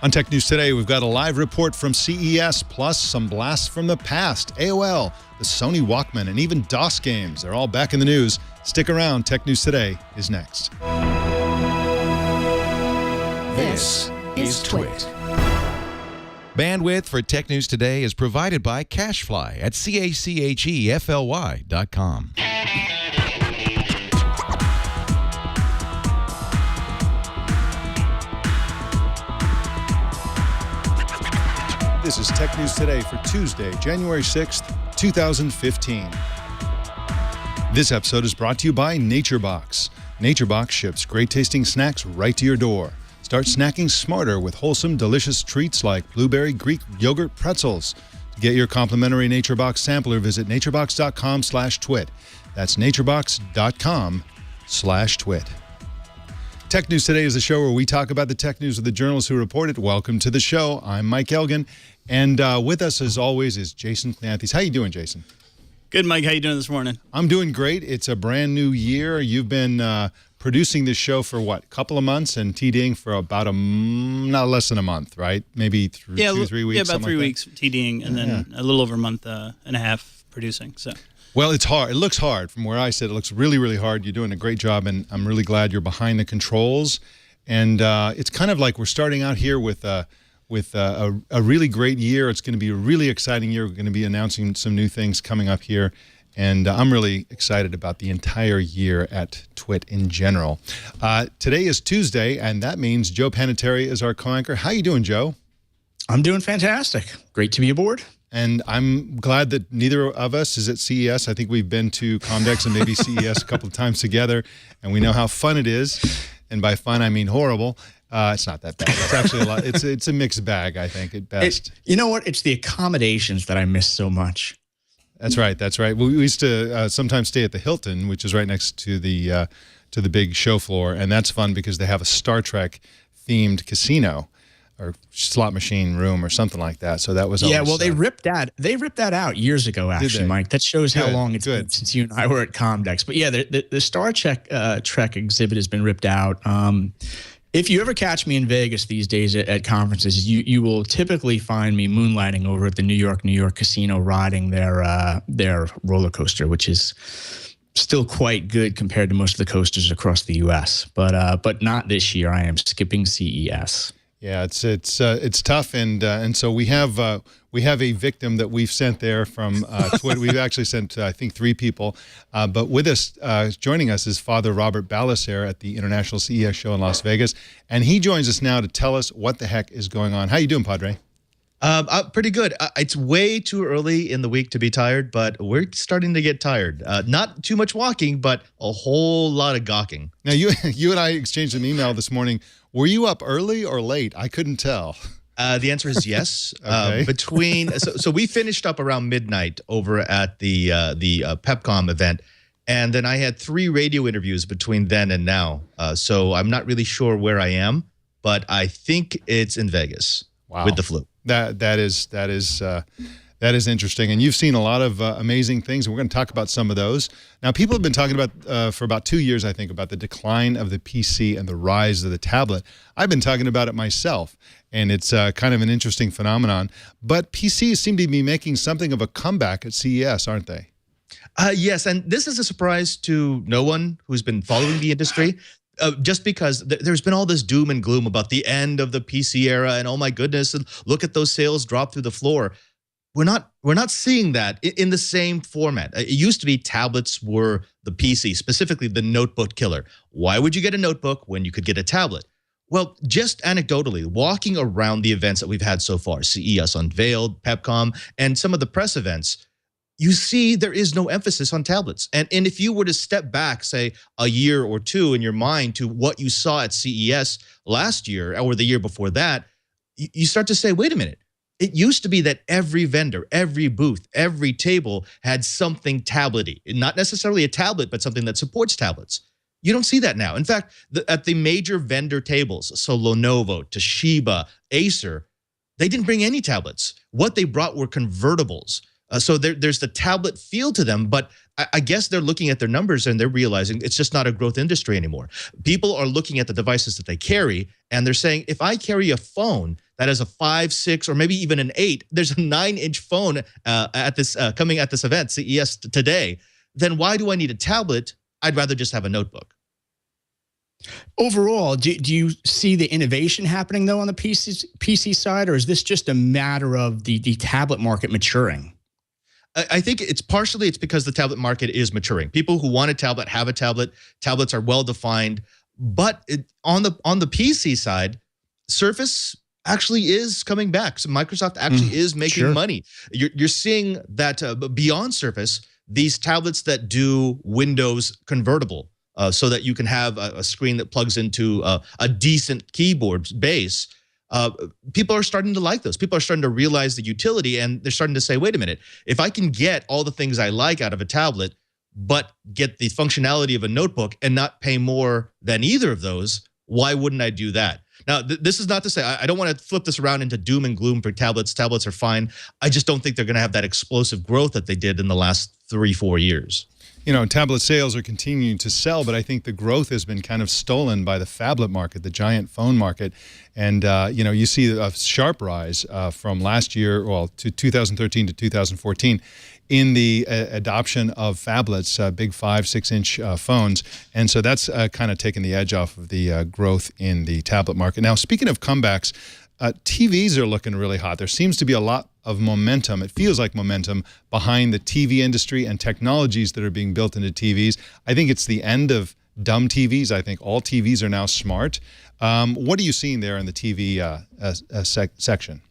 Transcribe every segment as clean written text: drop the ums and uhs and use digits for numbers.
On Tech News Today, we've got a live report from CES, plus some blasts from the past. AOL, the Sony Walkman, and even DOS games. They're all back in the news. Stick around. Tech News Today is next. This is Twit. Bandwidth for Tech News Today is provided by CashFly at CACHEFLY.com. This is Tech News Today for Tuesday, January 6th, 2015. This episode is brought to you by NatureBox. NatureBox ships great-tasting snacks right to your door. Start snacking smarter with wholesome, delicious treats like blueberry Greek yogurt pretzels. To get your complimentary NatureBox sampler, visit naturebox.com/twit. That's naturebox.com/twit. Tech News Today is the show where we talk about the tech news of the journalists who report it. Welcome to the show. I'm Mike Elgan, and with us, as always, is Jason Cleanthes. How you doing, Jason? Good, Mike. How you doing this morning? I'm doing great. It's a brand new year. You've been producing this show for what, a couple of months, and TDing for about not less than a month, right? Maybe 2 or 3 weeks. Yeah, about 3 weeks TDing, and then a little over a month and a half producing. So. Well, it's hard. It looks hard from where I sit. It looks really, really hard. You're doing a great job, and I'm really glad you're behind the controls. And it's kind of like we're starting out here with a really great year. It's going to be a really exciting year. We're going to be announcing some new things coming up here. And I'm really excited about the entire year at Twit in general. Today is Tuesday, and that means Joe Panettieri is our co-anchor. How you doing, Joe? I'm doing fantastic. Great to be aboard. And I'm glad that neither of us is at CES. I think we've been to Comdex and maybe CES a couple of times together, and we know how fun it is. And by fun, I mean horrible. It's not that bad. It's actually a lot. It's a mixed bag, I think, at best. You know what? It's the accommodations that I miss so much. That's right. That's right. We used to sometimes stay at the Hilton, which is right next to the big show floor, and that's fun because they have a Star Trek themed casino or slot machine room or something like that. So that was always, well, they ripped that out years ago, actually, Mike. That shows how long it's been since you and I were at Comdex. But yeah, the Star Trek exhibit has been ripped out. If you ever catch me in Vegas these days at conferences, you will typically find me moonlighting over at the New York casino, riding their roller coaster, which is still quite good compared to most of the coasters across the U.S. But not this year. I am skipping CES. Yeah, it's tough, and so we have a victim that we've sent there from Twitter. We've actually sent I think 3 people, but with us joining us is Father Robert Ballecer at the International CES show in Las Vegas, and he joins us now to tell us what the heck is going on. How you doing, Padre? Pretty good. It's way too early in the week to be tired, but we're starting to get tired. Not too much walking, but a whole lot of gawking. Now, you and I exchanged an email this morning. Were you up early or late? I couldn't tell. The answer is yes. Okay. So we finished up around midnight over at the PepCom event, and then I had 3 radio interviews between then and now. So I'm not really sure where I am, but I think it's in Vegas with the flu. That is interesting, and you've seen a lot of amazing things, and we're going to talk about some of those. Now, people have been talking about for about 2 years, I think, about the decline of the PC and the rise of the tablet. I've been talking about it myself, and it's kind of an interesting phenomenon. But PCs seem to be making something of a comeback at CES, aren't they? Yes, and this is a surprise to no one who's been following the industry. Just because there's been all this doom and gloom about the end of the PC era, and oh my goodness, and look at those sales drop through the floor. We're not seeing that in the same format. It used to be tablets were the PC, specifically the notebook killer. Why would you get a notebook when you could get a tablet? Well, just anecdotally, walking around the events that we've had so far, CES Unveiled, PepCom, and some of the press events, you see there is no emphasis on tablets. And if you were to step back, say, a year or 2 in your mind to what you saw at CES last year or the year before that, you start to say, wait a minute. It used to be that every vendor, every booth, every table had something tablety. Not necessarily a tablet, but something that supports tablets. You don't see that now. In fact, at the major vendor tables, so Lenovo, Toshiba, Acer, they didn't bring any tablets. What they brought were convertibles. So there's the tablet feel to them, but I guess they're looking at their numbers and they're realizing it's just not a growth industry anymore. People are looking at the devices that they carry, and they're saying, if I carry a phone that has a 5, 6, or maybe even an 8, there's a 9-inch phone coming at this event, CES today, then why do I need a tablet? I'd rather just have a notebook. Overall, do you see the innovation happening, though, on the PC side, or is this just a matter of the tablet market maturing? I think it's because the tablet market is maturing. People who want a tablet have a tablet. Tablets are well defined, but on the PC side, Surface actually is coming back. So Microsoft actually is making money. You're seeing that beyond Surface, these tablets that do Windows convertible, so that you can have a screen that plugs into a decent keyboard base. People are starting to like those. People are starting to realize the utility, and they're starting to say, wait a minute, if I can get all the things I like out of a tablet, but get the functionality of a notebook and not pay more than either of those, why wouldn't I do that? Now, this is not to say, I don't want to flip this around into doom and gloom for tablets. Tablets are fine. I just don't think they're going to have that explosive growth that they did in the last 3-4 years. You know, tablet sales are continuing to sell, but I think the growth has been kind of stolen by the phablet market, the giant phone market. And, you know, you see a sharp rise from last year, well, to 2013 to 2014 in the adoption of phablets, big 5, 6-inch phones. And so that's kind of taken the edge off of the growth in the tablet market. Now, speaking of comebacks, TVs are looking really hot. There seems to be a lot of momentum. It feels like momentum behind the TV industry and technologies that are being built into TVs. I think it's the end of dumb TVs. I think all TVs are now smart. What are you seeing there in the TV section?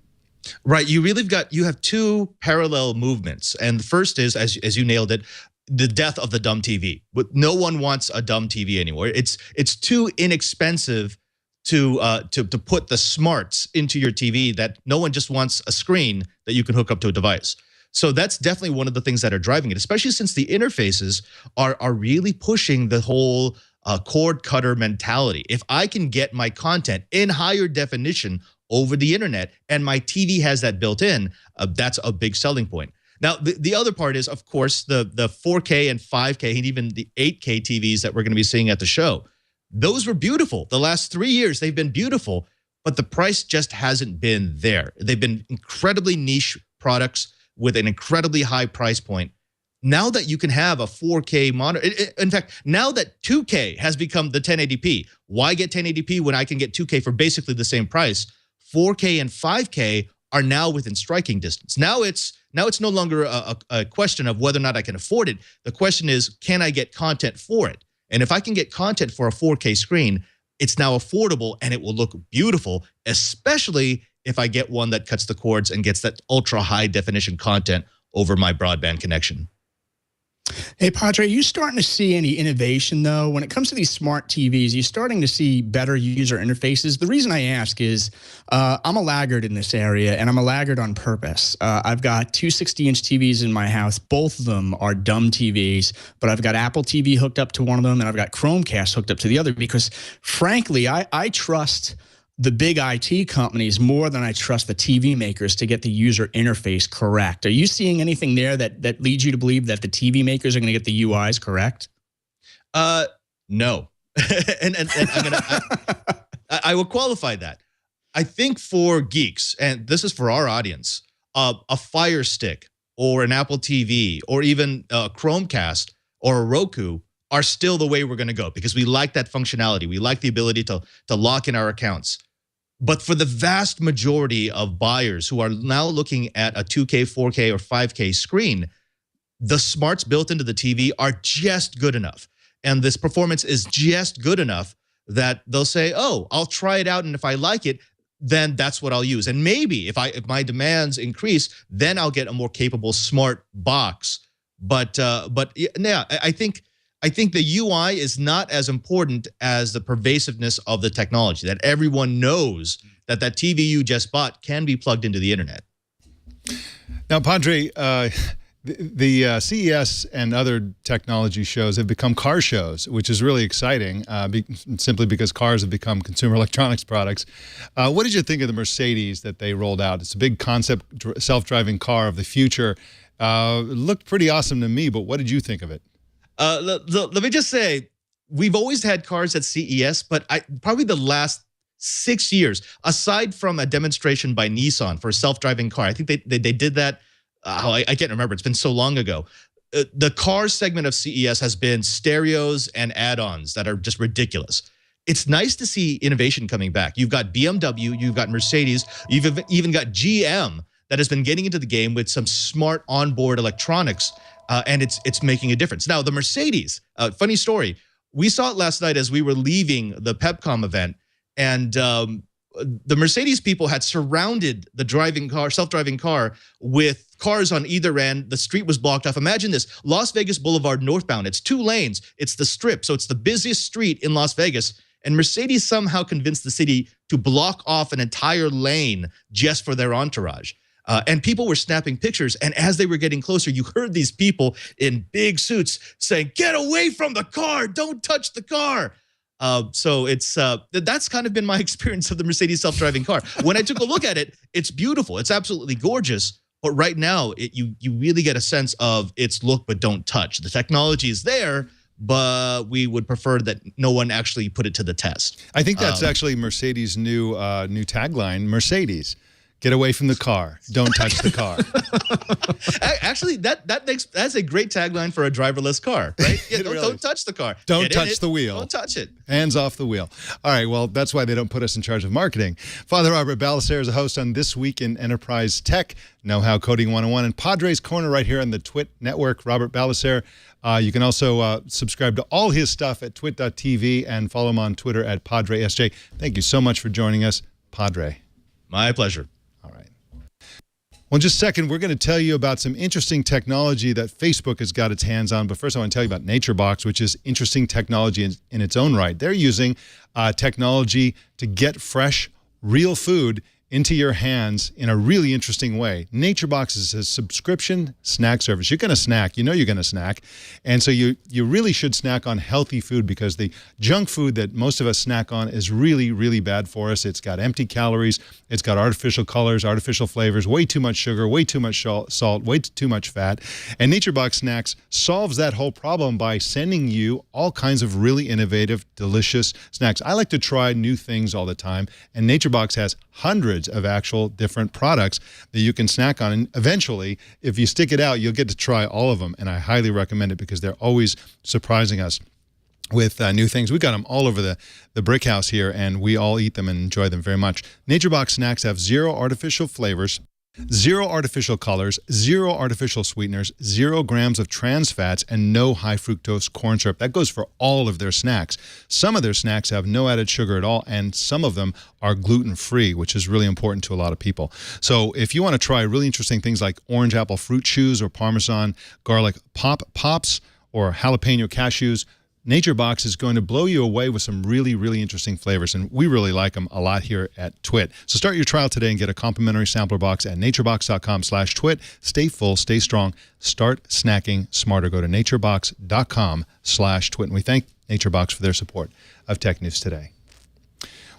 Right. You have two parallel movements. And the first is, as you nailed it, the death of the dumb TV. But no one wants a dumb TV anymore. It's too inexpensive to put the smarts into your TV that no one just wants a screen that you can hook up to a device. So that's definitely one of the things that are driving it, especially since the interfaces are really pushing the whole cord cutter mentality. If I can get my content in higher definition over the internet and my TV has that built in, that's a big selling point. Now, the other part is, of course, the 4K and 5K and even the 8K TVs that we're going to be seeing at the show. Those were beautiful. The last 3 years, they've been beautiful, but the price just hasn't been there. They've been incredibly niche products with an incredibly high price point. Now that you can have a 4K monitor, in fact, now that 2K has become the 1080p, why get 1080p when I can get 2K for basically the same price? 4K and 5K are now within striking distance. Now it's no longer a question of whether or not I can afford it. The question is, can I get content for it? And if I can get content for a 4K screen, it's now affordable and it will look beautiful, especially if I get one that cuts the cords and gets that ultra high definition content over my broadband connection. Hey, Padre, are you starting to see any innovation, though? When it comes to these smart TVs, you're starting to see better user interfaces. The reason I ask is I'm a laggard in this area, and I'm a laggard on purpose. I've got two 60-inch TVs in my house. Both of them are dumb TVs, but I've got Apple TV hooked up to one of them, and I've got Chromecast hooked up to the other because, frankly, I trust the big IT companies more than I trust the TV makers to get the user interface correct. Are you seeing anything there that leads you to believe that the TV makers are going to get the UIs correct? No. and I will qualify that. I think for geeks, and this is for our audience, a Fire Stick or an Apple TV or even a Chromecast or a Roku are still the way we're going to go because we like that functionality. We like the ability to lock in our accounts. But for the vast majority of buyers who are now looking at a 2K, 4K, or 5K screen, the smarts built into the TV are just good enough. And this performance is just good enough that they'll say, oh, I'll try it out, and if I like it, then that's what I'll use. And maybe if my demands increase, then I'll get a more capable smart box. But yeah, I think the UI is not as important as the pervasiveness of the technology, that everyone knows that TV you just bought can be plugged into the internet. Now, Padre, the CES and other technology shows have become car shows, which is really exciting, simply because cars have become consumer electronics products. What did you think of the Mercedes that they rolled out? It's a big concept self-driving car of the future. It looked pretty awesome to me, but what did you think of it? Let me just say, we've always had cars at CES, but probably the last 6 years, aside from a demonstration by Nissan for a self-driving car, I think they did that. I can't remember. It's been so long ago. The car segment of CES has been stereos and add-ons that are just ridiculous. It's nice to see innovation coming back. You've got BMW, you've got Mercedes, you've even got GM that has been getting into the game with some smart onboard electronics, and it's making a difference. Now, the Mercedes, funny story, we saw it last night as we were leaving the PepCom event, and the Mercedes people had surrounded the self-driving car with cars on either end. The street was blocked off. Imagine this, Las Vegas Boulevard northbound. It's 2 lanes. It's the Strip, so it's the busiest street in Las Vegas. And Mercedes somehow convinced the city to block off an entire lane just for their entourage. And people were snapping pictures. And as they were getting closer, you heard these people in big suits saying, "Get away from the car. Don't touch the car." So that's kind of been my experience of the Mercedes self-driving car. When I took a look at it, it's beautiful. It's absolutely gorgeous. But right now, you really get a sense of its look, but don't touch. The technology is there, but we would prefer that no one actually put it to the test. I think that's actually Mercedes' new tagline. Mercedes, get away from the car. Don't touch the car. Actually, that's a great tagline for a driverless car, right? Yeah, don't touch the car. Don't touch the wheel. Don't touch it. Hands off the wheel. All right, well, that's why they don't put us in charge of marketing. Father Robert Ballecer is a host on This Week in Enterprise Tech, Know-How Coding 101, and Padres Corner right here on the Twit Network. Robert Ballecer. You can also subscribe to all his stuff at twit.tv and follow him on Twitter at PadreSJ. Thank you so much for joining us, Padre. My pleasure. Well, in just a second, we're going to tell you about some interesting technology that Facebook has got its hands on. But first, I want to tell you about NatureBox, which is interesting technology in its own right. They're using technology to get fresh, real food into your hands in a really interesting way. NatureBox is a subscription snack service. You're going to snack. You know you're going to snack. And so you really should snack on healthy food, because the junk food that most of us snack on is really, really bad for us. It's got empty calories. It's got artificial colors, artificial flavors, way too much sugar, way too much salt, way too much fat. And NatureBox Snacks solves that whole problem by sending you all kinds of really innovative, delicious snacks. I like to try new things all the time, and NatureBox has hundreds of actual different products that you can snack on. And eventually, if you stick it out, you'll get to try all of them. And I highly recommend it, because they're always surprising us with new things. We've got them all over the brick house here, and we all eat them and enjoy them very much. NatureBox Snacks have 0 artificial flavors, 0 artificial colors, 0 artificial sweeteners, 0 grams of trans fats, and no high fructose corn syrup. That goes for all of their snacks. Some of their snacks have no added sugar at all, and some of them are gluten-free, which is really important to a lot of people. So if you want to try really interesting things like orange apple fruit chews or Parmesan garlic pops or jalapeno cashews, NatureBox is going to blow you away with some really, really interesting flavors, and we really like them a lot here at Twit. So start your trial today and get a complimentary sampler box at naturebox.com/twit. Stay full, stay strong, start snacking smarter. Go to naturebox.com/twit, and we thank NatureBox for their support of Tech News Today.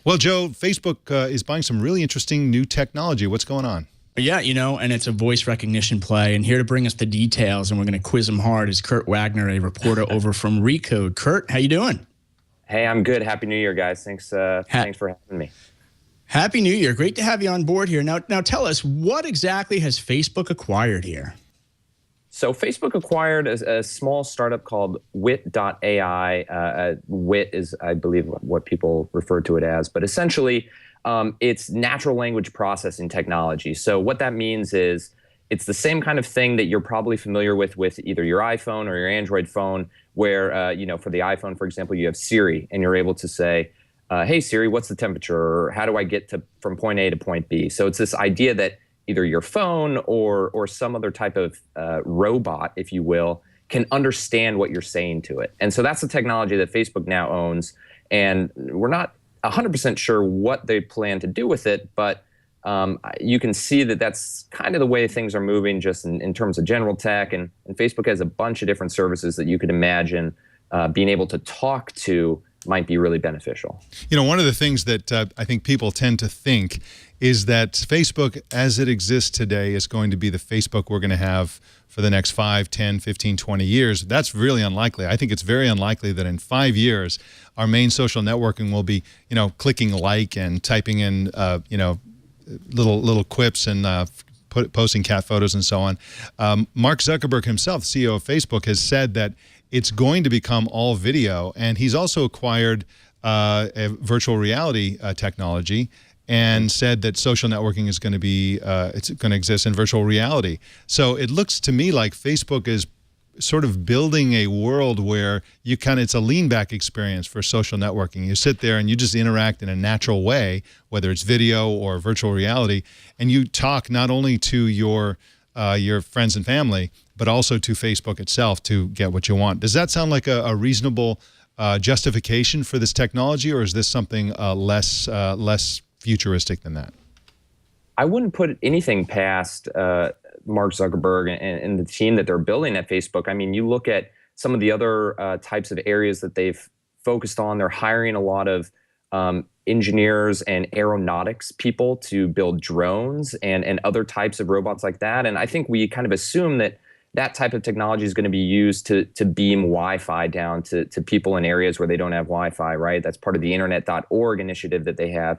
Well, Joe, Facebook is buying some really interesting new technology. What's going on? Yeah, and it's a voice recognition play. And here to bring us the details, and we're going to quiz him hard, is Kurt Wagner, a reporter over from Recode. Kurt, how you doing? Hey, I'm good. Happy New Year, guys. Thanks for having me. Happy New Year. Great to have you on board here. Now tell us, what exactly has Facebook acquired here? So Facebook acquired a small startup called Wit.ai. Wit is, I believe, what people refer to it as. But essentially, it's natural language processing technology. So what that means is it's the same kind of thing that you're probably familiar with either your iPhone or your Android phone, where, for the iPhone, for example, you have Siri, and you're able to say, hey, Siri, what's the temperature? Or how do I get from point A to point B? So it's this idea that either your phone or some other type of robot, if you will, can understand what you're saying to it. And so that's the technology that Facebook now owns. And we're not 100% sure what they plan to do with it, but you can see that that's kind of the way things are moving just in terms of general tech. And Facebook has a bunch of different services that you could imagine being able to talk to might be really beneficial. You know, one of the things that I think people tend to think is that Facebook as it exists today is going to be the Facebook we're going to have for the next 5, 10, 15, 20 years. That's really unlikely. I think it's very unlikely that in 5 years, our main social networking will be, you know, clicking like and typing in, you know, little quips and posting cat photos and so on. Mark Zuckerberg himself, CEO of Facebook, has said that it's going to become all video, and he's also acquired a virtual reality technology and said that social networking is going to be, it's going to exist in virtual reality. So it looks to me like Facebook is sort of building a world where you it's a lean back experience for social networking. You sit there and you just interact in a natural way, whether it's video or virtual reality, and you talk not only to your friends and family, but also to Facebook itself to get what you want. Does that sound like a reasonable justification for this technology, or is this something less futuristic than that? I wouldn't put anything past Mark Zuckerberg and the team that they're building at Facebook. I mean, you look at some of the other types of areas that they've focused on. They're hiring a lot of engineers and aeronautics people to build drones and other types of robots like that. And I think we kind of assume that type of technology is going to be used to beam Wi-Fi down to people in areas where they don't have Wi-Fi, right? That's part of the internet.org initiative that they have.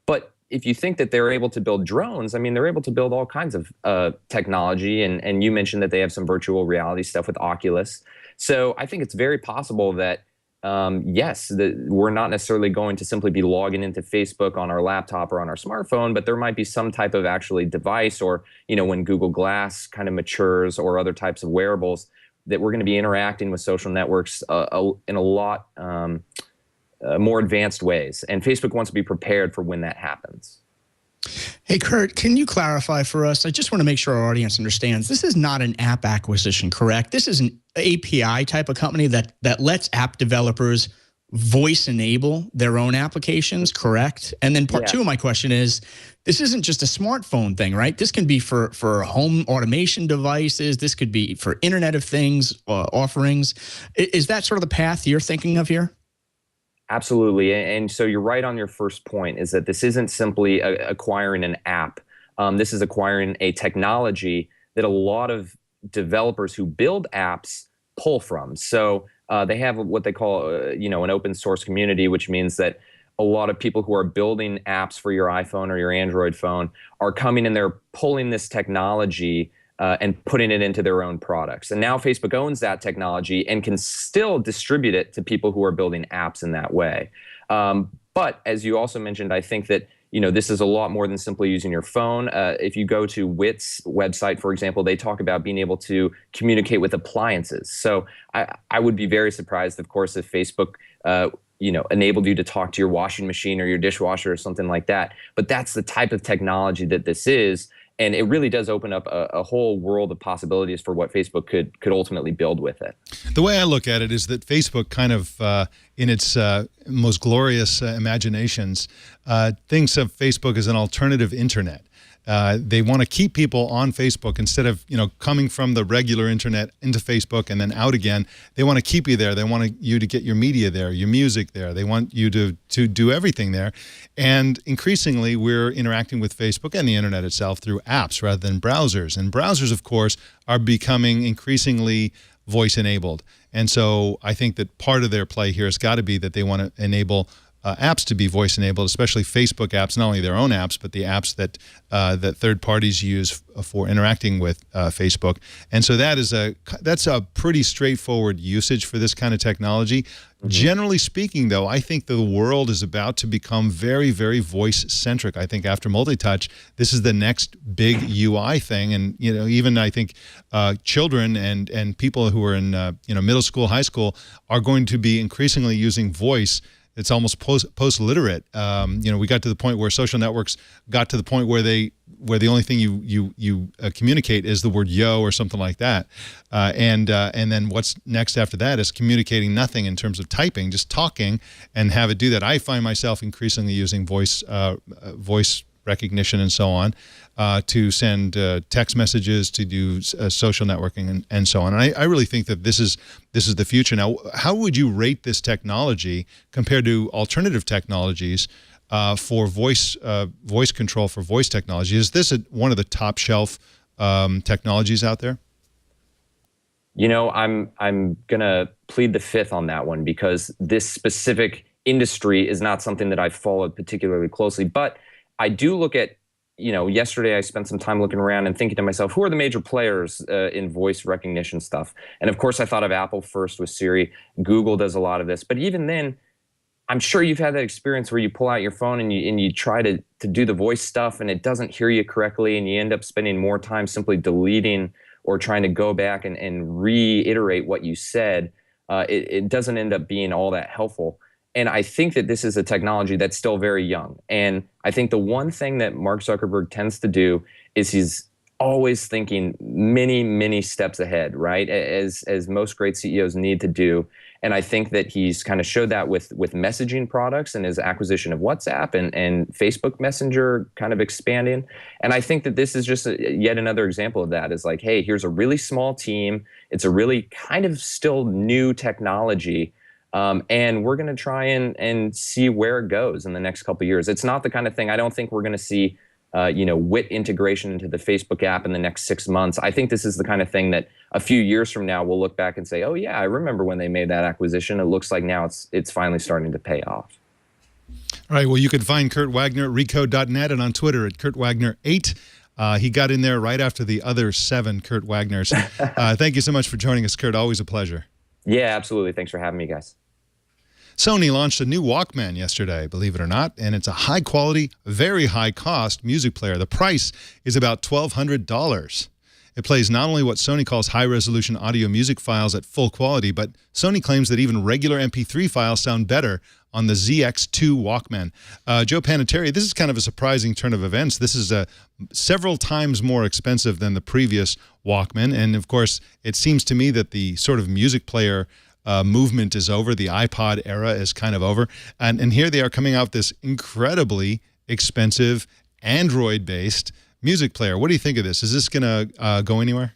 But if you think that they're able to build drones, I mean, they're able to build all kinds of technology. And you mentioned that they have some virtual reality stuff with Oculus. So I think it's very possible that, yes, we're not necessarily going to simply be logging into Facebook on our laptop or on our smartphone, but there might be some type of actually device, or, you know, when Google Glass kind of matures, or other types of wearables, that we're going to be interacting with social networks in a lot more advanced ways. And Facebook wants to be prepared for when that happens. Hey, Kurt, can you clarify for us? I just want to make sure our audience understands. This is not an app acquisition, correct? This is an API type of company that lets app developers voice enable their own applications, correct? And then part two of my question is, this isn't just a smartphone thing, right? This can be for home automation devices. This could be for Internet of Things offerings. Is that sort of the path you're thinking of here? Absolutely. And so you're right on your first point, is that this isn't simply acquiring an app. This is acquiring a technology that a lot of developers who build apps pull from. So they have what they call, an open source community, which means that a lot of people who are building apps for your iPhone or your Android phone are coming and they're pulling this technology and putting it into their own products. And now Facebook owns that technology and can still distribute it to people who are building apps in that way. But as you also mentioned, I think that this is a lot more than simply using your phone. If you go to WIT's website, for example, they talk about being able to communicate with appliances. So I would be very surprised, of course, if Facebook enabled you to talk to your washing machine or your dishwasher or something like that. But that's the type of technology that this is. And it really does open up a whole world of possibilities for what Facebook could ultimately build with it. The way I look at it is that Facebook kind of, in its most glorious imaginations, thinks of Facebook as an alternative internet. They want to keep people on Facebook instead of coming from the regular internet into Facebook and then out again. They want to keep you there. They want you to get your media there, your music there. They want you to do everything there. And increasingly, we're interacting with Facebook and the internet itself through apps rather than browsers. And browsers, of course, are becoming increasingly voice-enabled. And so I think that part of their play here has got to be that they want to enable apps to be voice-enabled, especially Facebook apps, not only their own apps, but the apps that third parties use for interacting with Facebook. And so that's a pretty straightforward usage for this kind of technology. Mm-hmm. Generally speaking, though, I think the world is about to become very, very voice-centric. I think after multi-touch, this is the next big UI thing. And even I think children and people who are in middle school, high school are going to be increasingly using voice. It's almost post-literate. We got to the point where social networks got to the point where the only thing you communicate is the word yo or something like that, and then what's next after that is communicating nothing in terms of typing, just talking and have it do that. I find myself increasingly using voice recognition and so on, to send text messages, to do social networking and so on. And I really think that this is the future. Now, how would you rate this technology compared to alternative technologies for voice control, for voice technology? Is this one of the top shelf technologies out there? You know, I'm gonna plead the fifth on that one, because this specific industry is not something that I've followed particularly closely. But I do look at, you know, yesterday I spent some time looking around and thinking to myself, who are the major players in voice recognition stuff? And of course, I thought of Apple first with Siri. Google does a lot of this. But even then, I'm sure you've had that experience where you pull out your phone and you try to do the voice stuff and it doesn't hear you correctly, and you end up spending more time simply deleting or trying to go back and reiterate what you said. It doesn't end up being all that helpful. And I think that this is a technology that's still very young. And I think the one thing that Mark Zuckerberg tends to do is he's always thinking many, many steps ahead, right? As most great CEOs need to do. And I think that he's kind of showed that with messaging products and his acquisition of WhatsApp and Facebook Messenger kind of expanding. And I think that this is just yet another example of that. Is like, hey, here's a really small team. It's a really kind of still new technology. And we're going to try and see where it goes in the next couple of years. It's not the kind of thing, I don't think we're going to see WIT integration into the Facebook app in the next 6 months. I think this is the kind of thing that a few years from now we'll look back and say, oh yeah, I remember when they made that acquisition. It looks like now it's finally starting to pay off. All right, well, you can find Kurt Wagner at recode.net and on Twitter at KurtWagner8. He got in there right after the other 7 Kurt Wagners. Thank you so much for joining us, Kurt. Always a pleasure. Yeah, absolutely. Thanks for having me, guys. Sony launched a new Walkman yesterday, believe it or not, and it's a high-quality, very high-cost music player. The price is about $1,200. It plays not only what Sony calls high-resolution audio music files at full quality, but Sony claims that even regular MP3 files sound better on the ZX2 Walkman. Joe Panettieri, this is kind of a surprising turn of events. This is several times more expensive than the previous Walkman, and of course, it seems to me that the sort of music player movement is over. The iPod era is kind of over. And here they are coming out with this incredibly expensive Android-based music player. What do you think of this? Is this going to go anywhere?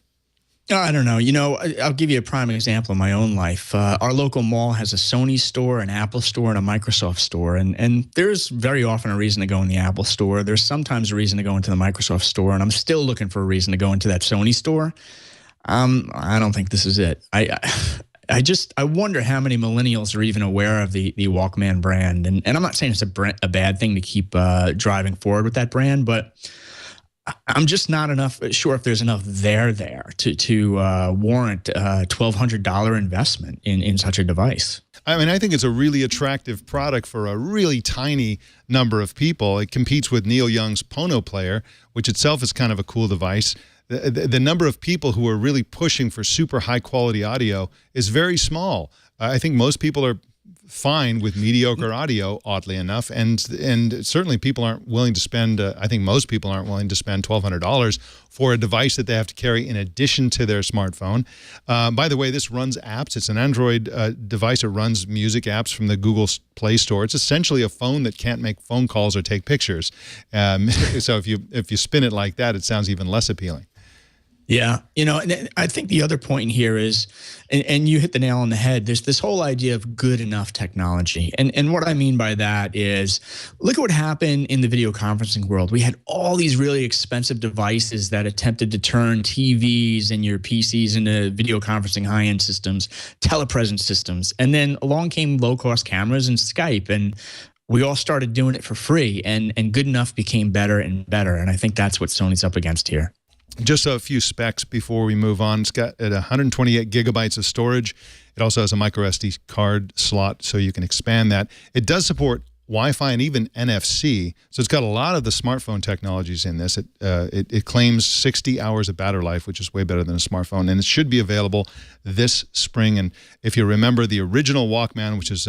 I don't know. You know, I'll give you a prime example of my own life. Our local mall has a Sony store, an Apple store, and a Microsoft store. And there's very often a reason to go in the Apple store. There's sometimes a reason to go into the Microsoft store. And I'm still looking for a reason to go into that Sony store. I don't think this is it. I wonder how many millennials are even aware of the Walkman brand. And I'm not saying it's a bad thing to keep driving forward with that brand, but I'm just not sure if there's enough there to warrant a $1,200 investment in such a device. I mean, I think it's a really attractive product for a really tiny number of people. It competes with Neil Young's Pono player, which itself is kind of a cool device. The number of people who are really pushing for super high quality audio is very small. I think most people are fine with mediocre audio, oddly enough, and certainly people aren't willing to spend. I think most people aren't willing to spend $1,200 for a device that they have to carry in addition to their smartphone. By the way, this runs apps. It's an Android device. It runs music apps from the Google Play Store. It's essentially a phone that can't make phone calls or take pictures. So if you spin it like that, it sounds even less appealing. Yeah. You know, and I think the other point here is, and you hit the nail on the head, there's this whole idea of good enough technology. And what I mean by that is, look at what happened in the video conferencing world. We had all these really expensive devices that attempted to turn TVs and your PCs into video conferencing high-end systems, telepresence systems. And then along came low-cost cameras and Skype, and we all started doing it for free, and good enough became better and better. And I think that's what Sony's up against here. Just a few specs before we move on. It's got 128 gigabytes of storage. It also has a micro SD card slot, so you can expand that. It does support Wi-Fi and even NFC, so it's got a lot of the smartphone technologies in this. It claims 60 hours of battery life, which is way better than a smartphone, and it should be available this spring. And if you remember the original Walkman, which is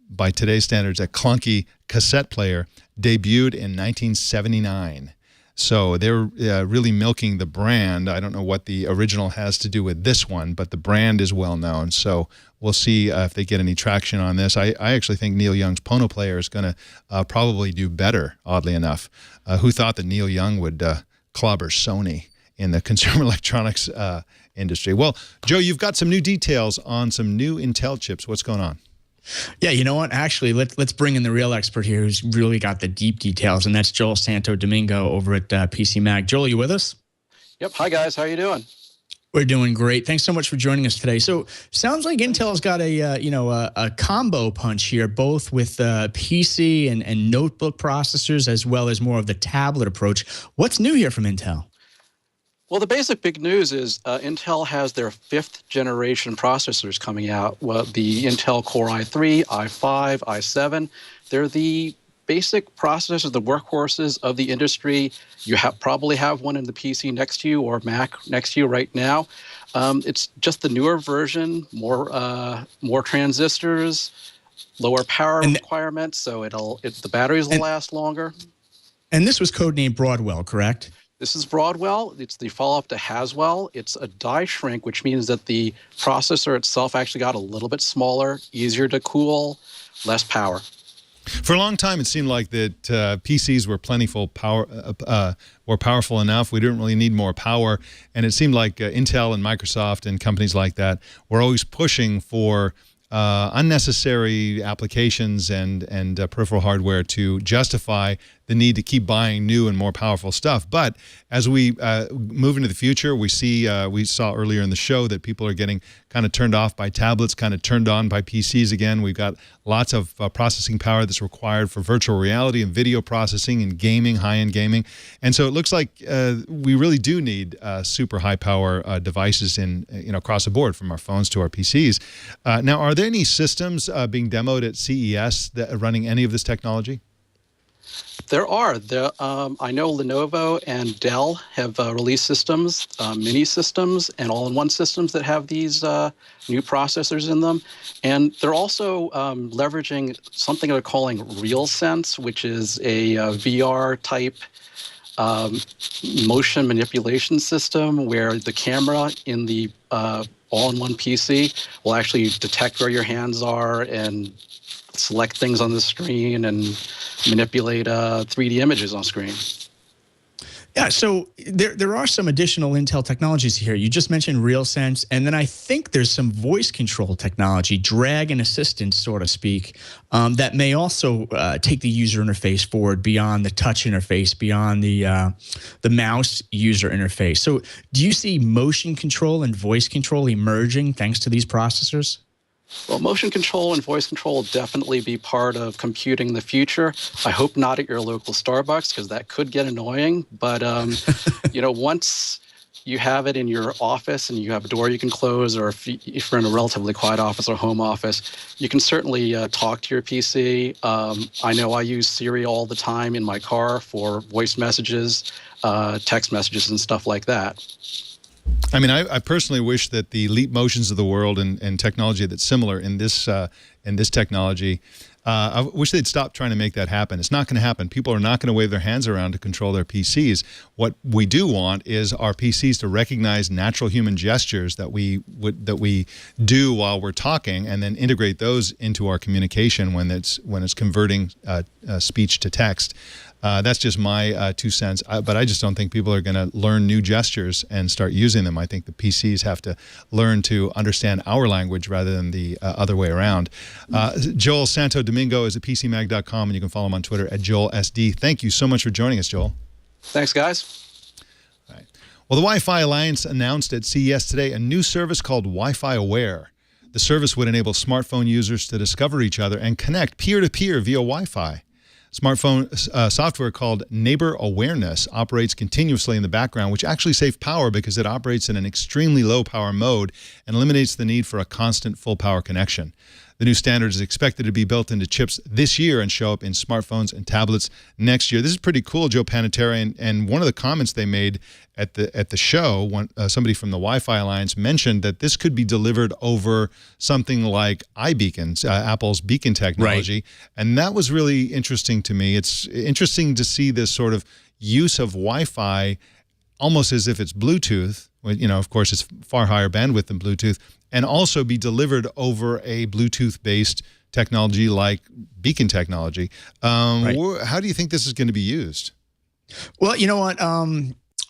by today's standards, a clunky cassette player, debuted in 1979. So they're really milking the brand. I don't know what the original has to do with this one, but the brand is well known. So we'll see if they get any traction on this. I actually think Neil Young's Pono player is going to probably do better, oddly enough. Who thought that Neil Young would clobber Sony in the consumer electronics industry? Well, Joe, you've got some new details on some new Intel chips. What's going on? Yeah, you know what? Actually, let's bring in the real expert here who's really got the deep details, and that's Joel Santo Domingo over at PC Mag. Joel, you with us? Yep. Hi, guys. How are you doing? We're doing great. Thanks so much for joining us today. So, sounds like Intel's got a combo punch here, both with PC and notebook processors, as well as more of the tablet approach. What's new here from Intel? Well, the basic big news is Intel has their 5th generation processors coming out. Well, the Intel Core i3, i5, i7. They're the basic processors, the workhorses of the industry. You probably have one in the PC next to you or Mac next to you right now. It's just the newer version, more transistors, lower power requirements, so the batteries will last longer. And this was codenamed Broadwell, correct? This is Broadwell. It's the follow-up to Haswell. It's a die shrink, which means that the processor itself actually got a little bit smaller, easier to cool, less power. For a long time, it seemed like that PCs were were powerful enough. We didn't really need more power, and it seemed like Intel and Microsoft and companies like that were always pushing for unnecessary applications and peripheral hardware to justify the need to keep buying new and more powerful stuff. But as we move into the future, we saw earlier in the show that people are getting kind of turned off by tablets, kind of turned on by PCs again. We've got lots of processing power that's required for virtual reality and video processing and gaming, high-end gaming. And so it looks like we really do need super high-power devices across the board, from our phones to our PCs. Now, are there any systems being demoed at CES that are running any of this technology? There are. I know Lenovo and Dell have released systems, mini systems, and all-in-one systems that have these new processors in them. And they're also leveraging something they're calling RealSense, which is a VR-type motion manipulation system where the camera in the all-in-one PC will actually detect where your hands are and select things on the screen and manipulate 3D images on screen. Yeah, so there are some additional Intel technologies here. You just mentioned RealSense, and then I think there's some voice control technology, drag and assistance, so to speak, that may also take the user interface forward beyond the touch interface, beyond the mouse user interface. So do you see motion control and voice control emerging thanks to these processors? Well, motion control and voice control will definitely be part of computing in the future. I hope not at your local Starbucks, because that could get annoying. But, once you have it in your office and you have a door you can close, or if you're in a relatively quiet office or home office, you can certainly talk to your PC. I know I use Siri all the time in my car for voice messages, text messages, and stuff like that. I mean, I personally wish that the Leap Motions of the world and technology that's similar in this technology, I wish they'd stop trying to make that happen. It's not going to happen. People are not going to wave their hands around to control their PCs. What we do want is our PCs to recognize natural human gestures that we do while we're talking, and then integrate those into our communication when it's converting speech to text. That's just my 2 cents, but I just don't think people are going to learn new gestures and start using them. I think the PCs have to learn to understand our language rather than the other way around. Joel Santo Domingo is at PCMag.com, and you can follow him on Twitter at JoelSD. Thank you so much for joining us, Joel. Thanks, guys. All right. Well, the Wi-Fi Alliance announced at CES today a new service called Wi-Fi Aware. The service would enable smartphone users to discover each other and connect peer-to-peer via Wi-Fi. Smartphone software called Neighbor Awareness operates continuously in the background, which actually saves power because it operates in an extremely low power mode and eliminates the need for a constant full power connection. The new standard is expected to be built into chips this year and show up in smartphones and tablets next year. This is pretty cool, Joe Panettieri, and one of the comments they made at the show, when somebody from the Wi-Fi Alliance mentioned that this could be delivered over something like iBeacons, Apple's beacon technology, right. And that was really interesting to me. It's interesting to see this sort of, use of Wi-Fi almost as if it's Bluetooth. Of course, it's far higher bandwidth than Bluetooth, and also be delivered over a Bluetooth-based technology like beacon technology. How do you think this is going to be used? Well, you know what?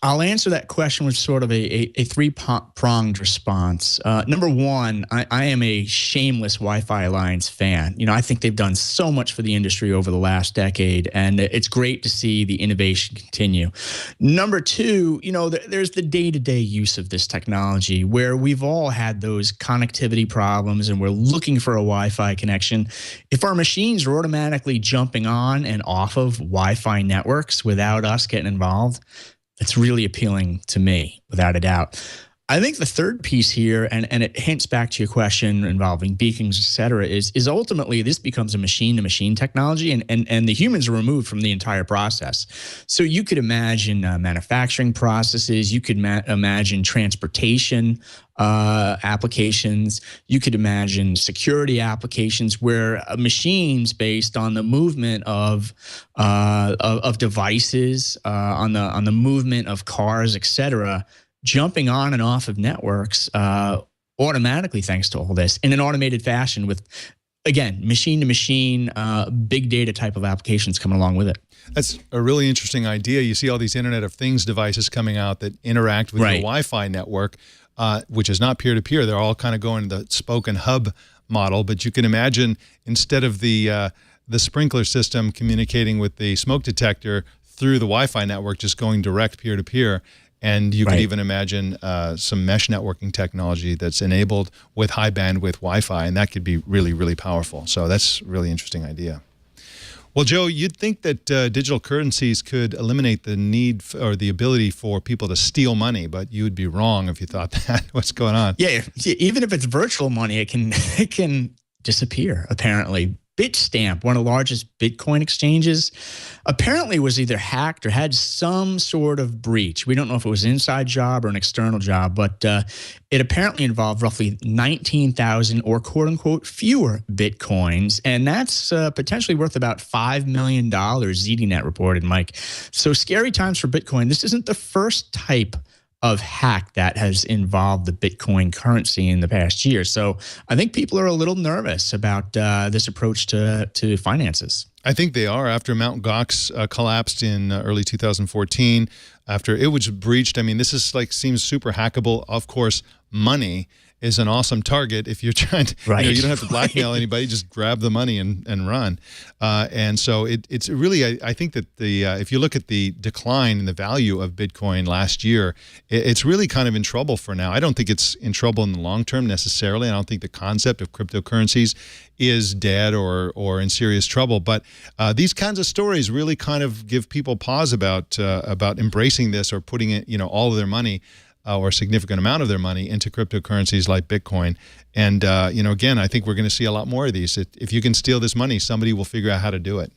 I'll answer that question with sort of a three-pronged response. Number one, I am a shameless Wi-Fi Alliance fan. I think they've done so much for the industry over the last decade, and it's great to see the innovation continue. Number two, there's the day-to-day use of this technology where we've all had those connectivity problems and we're looking for a Wi-Fi connection. If our machines are automatically jumping on and off of Wi-Fi networks without us getting involved, it's really appealing to me, without a doubt. I think the third piece here, and it hints back to your question involving beacons, et cetera, is ultimately this becomes a machine-to-machine technology, and the humans are removed from the entire process. So you could imagine manufacturing processes. You could imagine transportation applications. You could imagine security applications where machines, based on the movement of devices, on the movement of cars, et cetera, jumping on and off of networks automatically, thanks to all this, in an automated fashion with, again, machine-to-machine, big data type of applications coming along with it. That's a really interesting idea. You see all these Internet of Things devices coming out that interact with your Wi-Fi network, which is not peer-to-peer. They're all kind of going the spoke and hub model. But you can imagine, instead of the sprinkler system communicating with the smoke detector through the Wi-Fi network, just going direct peer-to-peer. And you could even imagine some mesh networking technology that's enabled with high bandwidth Wi-Fi, and that could be really, really powerful. So that's a really interesting idea. Well, Joe, you'd think that digital currencies could eliminate the need or the ability for people to steal money, but you would be wrong if you thought that. What's going on? Yeah, even if it's virtual money, it can disappear, apparently. Bitstamp, one of the largest Bitcoin exchanges, apparently was either hacked or had some sort of breach. We don't know if it was an inside job or an external job, but it apparently involved roughly 19,000 or quote-unquote fewer Bitcoins, and that's potentially worth about $5 million, ZDNet reported, Mike. So scary times for Bitcoin. This isn't the first type of hack that has involved the Bitcoin currency in the past year. So I think people are a little nervous about this approach to finances. I think they are. After Mt. Gox collapsed in early 2014, after it was breached, I mean, this is seems super hackable. Of course, money is an awesome target if you're trying to, you don't have to blackmail anybody, just grab the money and run. And so it's really, I think that if you look at the decline in the value of Bitcoin last year, it's really kind of in trouble for now. I don't think it's in trouble in the long term necessarily. I don't think the concept of cryptocurrencies is dead or in serious trouble. But these kinds of stories really kind of give people pause about embracing this or putting it, all of their money or a significant amount of their money into cryptocurrencies like Bitcoin. And, again, I think we're going to see a lot more of these. If you can steal this money, somebody will figure out how to do it.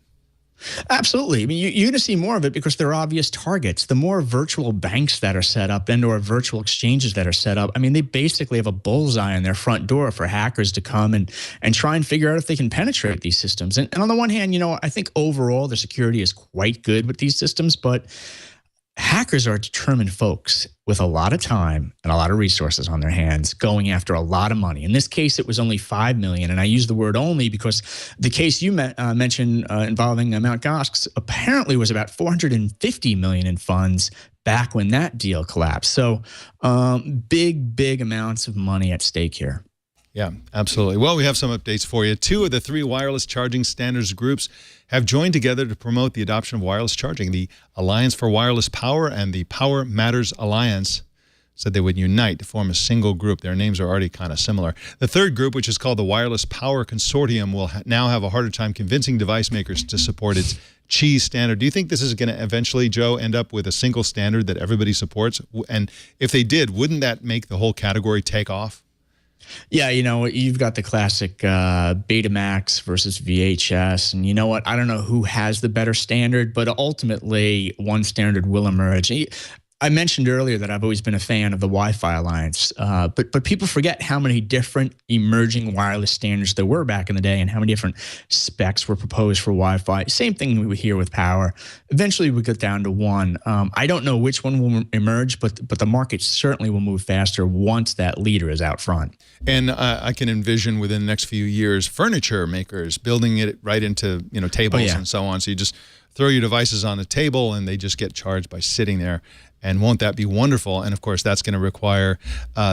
Absolutely. I mean, you're going to see more of it because there are obvious targets. The more virtual banks that are set up and or virtual exchanges that are set up, I mean, they basically have a bullseye on their front door for hackers to come and try and figure out if they can penetrate these systems. And on the one hand, I think overall the security is quite good with these systems, but hackers are determined folks with a lot of time and a lot of resources on their hands going after a lot of money. In this case, it was only $5 million. And I use the word only because the case you mentioned involving Mt. Gox apparently was about $450 million in funds back when that deal collapsed. So big amounts of money at stake here. Yeah, absolutely. Well, we have some updates for you. 2 of the 3 wireless charging standards groups have joined together to promote the adoption of wireless charging. The Alliance for Wireless Power and the Power Matters Alliance said they would unite to form a single group. Their names are already kind of similar. The third group, which is called the Wireless Power Consortium, will now have a harder time convincing device makers to support its cheese standard. Do you think this is going to eventually, Joe, end up with a single standard that everybody supports? And if they did, wouldn't that make the whole category take off? Yeah, you've got the classic Betamax versus VHS. And you know what? I don't know who has the better standard, but ultimately one standard will emerge. I mentioned earlier that I've always been a fan of the Wi-Fi Alliance, but people forget how many different emerging wireless standards there were back in the day and how many different specs were proposed for Wi-Fi. Same thing we would hear with power. Eventually, we get down to one. I don't know which one will emerge, but the market certainly will move faster once that leader is out front. And I can envision within the next few years, furniture makers building it right into tables and so on. So you just throw your devices on a table and they just get charged by sitting there. And won't that be wonderful? And of course, that's going to require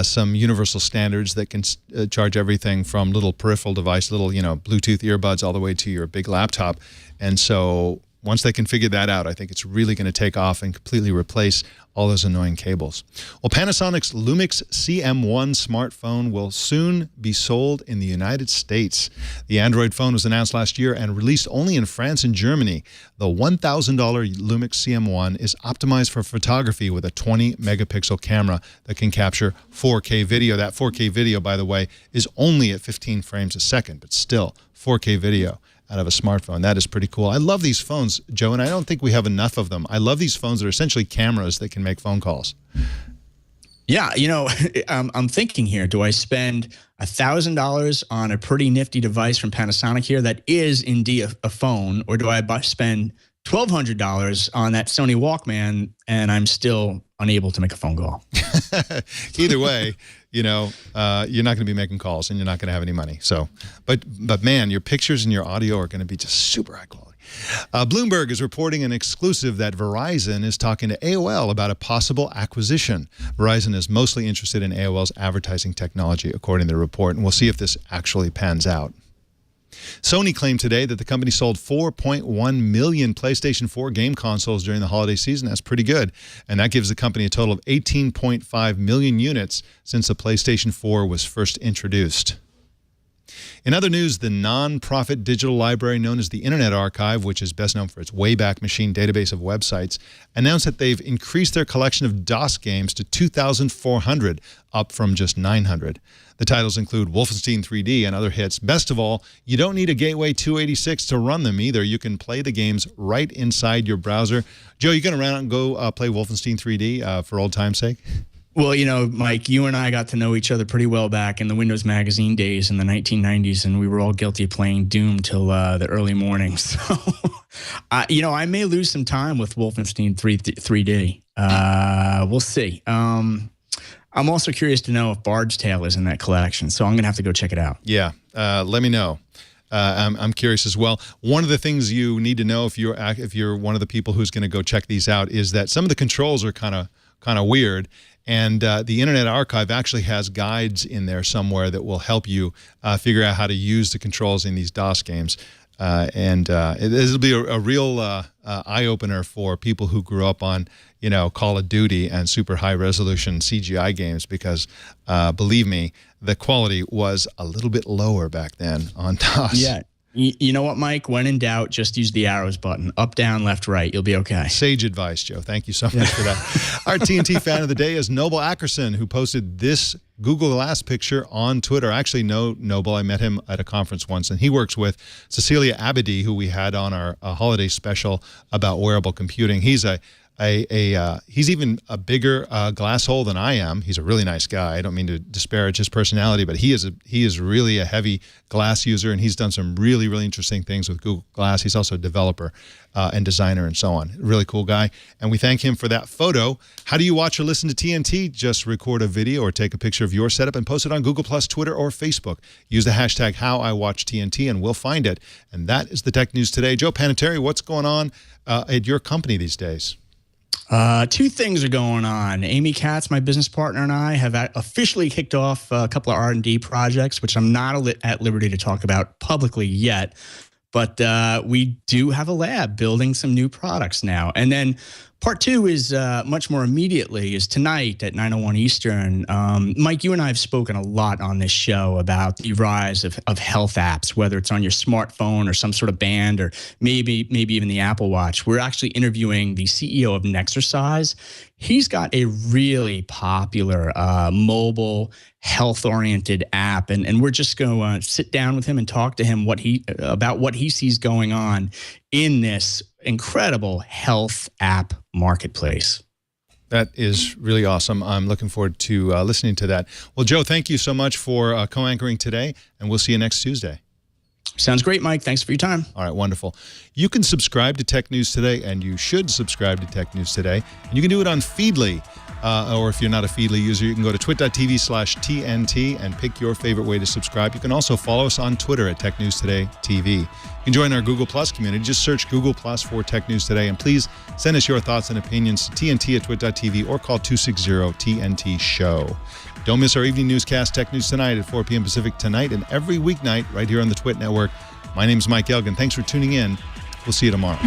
some universal standards that can charge everything from little peripheral device, little Bluetooth earbuds, all the way to your big laptop. And so once they can figure that out, I think it's really going to take off and completely replace all those annoying cables. Well, Panasonic's Lumix CM1 smartphone will soon be sold in the United States. The Android phone was announced last year and released only in France and Germany. The $1,000 Lumix CM1 is optimized for photography with a 20-megapixel camera that can capture 4K video. That 4K video, by the way, is only at 15 frames a second, but still 4K video out of a smartphone. That is pretty cool. I love these phones, Joe, and I don't think we have enough of them. I love these phones that are essentially cameras that can make phone calls. Yeah, I'm thinking here, do I spend $1,000 on a pretty nifty device from Panasonic here that is indeed a phone, or do I spend $1,200 on that Sony Walkman and I'm still unable to make a phone call? Either way, you're not going to be making calls and you're not going to have any money. So, but man, your pictures and your audio are going to be just super high quality. Bloomberg is reporting an exclusive that Verizon is talking to AOL about a possible acquisition. Verizon is mostly interested in AOL's advertising technology, according to the report, and we'll see if this actually pans out. Sony claimed today that the company sold 4.1 million PlayStation 4 game consoles during the holiday season. That's pretty good. And that gives the company a total of 18.5 million units since the PlayStation 4 was first introduced. In other news, the non-profit digital library known as the Internet Archive, which is best known for its Wayback Machine database of websites, announced that they've increased their collection of DOS games to 2,400, up from just 900. The titles include Wolfenstein 3D and other hits. Best of all, you don't need a Gateway 286 to run them either. You can play the games right inside your browser. Joe, you going to run out and go play Wolfenstein 3D for old time's sake? Well, Mike, you and I got to know each other pretty well back in the Windows Magazine days in the 1990s, and we were all guilty of playing Doom till the early mornings. So, I may lose some time with Wolfenstein 3D. We'll see. I'm also curious to know if Bard's Tale is in that collection, so I'm going to have to go check it out. Yeah, let me know. I'm curious as well. One of the things you need to know if you're one of the people who's going to go check these out is that some of the controls are kind of weird. And the Internet Archive actually has guides in there somewhere that will help you figure out how to use the controls in these DOS games. This will be a real eye-opener for people who grew up on, Call of Duty and super high-resolution CGI games because, believe me, the quality was a little bit lower back then on DOS. Yeah. You know what, Mike? When in doubt, just use the arrows button. Up, down, left, right. You'll be okay. Sage advice, Joe. Thank you so much for that. Our TNT fan of the day is Noble Ackerson, who posted this Google Glass picture on Twitter. I actually know Noble. I met him at a conference once, and he works with Cecilia Abedi, who we had on our holiday special about wearable computing. He's he's even a bigger glass hole than I am. He's a really nice guy. I don't mean to disparage his personality, but he is really a heavy glass user, and he's done some really, really interesting things with Google Glass. He's also a developer and designer and so on. Really cool guy, and we thank him for that photo. How do you watch or listen to TNT? Just record a video or take a picture of your setup and post it on Google+, Twitter, or Facebook. Use the hashtag #HowIWatchTNT, and we'll find it. And that is the tech news today. Joe Panettieri, what's going on at your company these days? Two things are going on. Amy Katz, my business partner, and I have officially kicked off a couple of R&D projects, which I'm not at liberty to talk about publicly yet. But we do have a lab building some new products now. And then part two is much more immediately, is tonight at 9:01 Eastern. Mike, you and I have spoken a lot on this show about the rise of health apps, whether it's on your smartphone or some sort of band or maybe even the Apple Watch. We're actually interviewing the CEO of Nexercise. He's got a really popular mobile health-oriented app, and we're just going to sit down with him and talk to him about what he sees going on in this incredible health app marketplace. That is really awesome. I'm looking forward to listening to that. Well, Joe, thank you so much for co-anchoring today, and we'll see you next Tuesday. Sounds great, Mike. Thanks for your time. All right, wonderful. You can subscribe to Tech News Today, and you should subscribe to Tech News Today. And you can do it on Feedly. Or if you're not a Feedly user, you can go to twit.tv/TNT and pick your favorite way to subscribe. You can also follow us on Twitter at Tech News Today TV. You can join our Google Plus community. Just search Google Plus for Tech News Today. And please send us your thoughts and opinions to TNT@twit.tv or call 260-TNT-SHOW. Don't miss our evening newscast, Tech News Tonight at 4 p.m. Pacific tonight and every weeknight right here on the Twit Network. My name's Mike Elgan. Thanks for tuning in. We'll see you tomorrow.